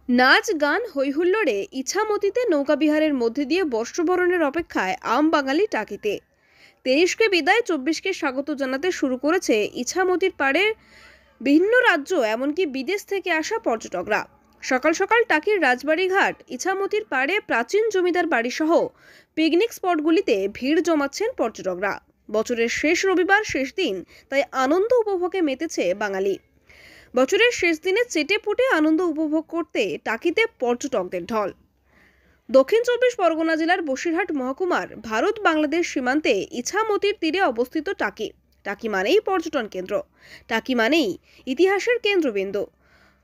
নাচ গান হৈহুল্লোড়ে ইছামতিতে নৌকাবিহারের মধ্যে দিয়ে বর্ষবরণের অপেক্ষায় আম বাঙালি টাকিতে 23কে বিদায় 24কে স্বাগত জানাতে শুরু করেছে ইছামতির পাড়ে বিভিন্ন রাজ্য এমনকি বিদেশ থেকে আসা পর্যটকরা। সকাল সকাল টাকির রাজবাড়ি ঘাট, ইছামতির পাড়ে প্রাচীন জমিদার বাড়ি সহ পিকনিক স্পটগুলিতে ভিড় জমাচ্ছেন পর্যটকরা। বছরের শেষ রবিবার, শেষ দিন, তাই আনন্দ উপভোগে মেতেছে বাঙালি। বছরের শেষ দিনে চেটে পুটে আনন্দ উপভোগ করতে টাকিতে পর্যটকদের ঢল। দক্ষিণ 24 পরগনা জেলার বসিরহাট মহকুমার ভারত বাংলাদেশ সীমান্তে ইছামতির তীরে অবস্থিত টাকি। টাকি মানেই পর্যটন কেন্দ্র, টাকি মানেই ইতিহাসের কেন্দ্রবিন্দু।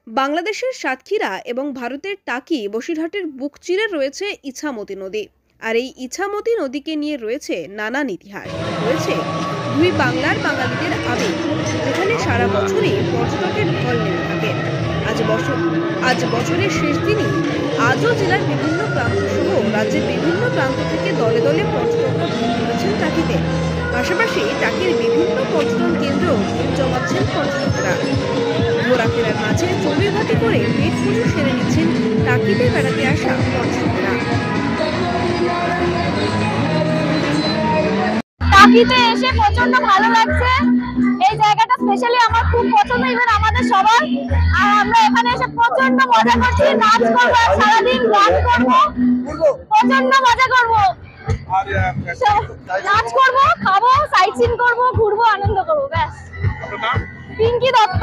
বাংলাদেশের সাতক্ষীরা এবং ভারতের টাকি বসিরহাটের বুক চিরে রয়েছে ইছামতি নদী। আর এই ইছামতি নদীকে নিয়ে রয়েছে নানান ইতিহাস, রয়েছে দুই বাংলার বাঙালিদের আবেগ, যেখানে সারা বছরই পর্যটকের ঢল নেমে থাকে। আজ বছরের শেষ দিনই আজও জেলার বিভিন্ন প্রান্ত সহ রাজ্যের বিভিন্ন প্রান্ত থেকে দলে দলে পর্যটকরা ভিড় করেছেন টাকিতে। পাশাপাশি টাকির বিভিন্ন পর্যটন কেন্দ্রেও ভিড় জমাচ্ছেন পর্যটকরা। ঘোরাফেরার মাঝে চড়ুইভাতি করে পেট পুজো সেরে নিচ্ছেন টাকিতে বেড়াতে আসা পর্যটকরা। টাকিতে এসে প্রচন্ড ভালো লাগছে। এই জায়গাটা স্পেশালি আমার খুব পছন্দ, ইভেন আমাদের সবার। আর আমরা এখানে এসে প্রচন্ড মজা করছি, নাচ করবো, সারাদিন গান করবো, প্রচন্ড মজা করবো, নাচ করবো, খাবো, সাইট সিন করবো, ঘুরবো, আনন্দ করবো, ব্যাস। পিঙ্কি দত্ত।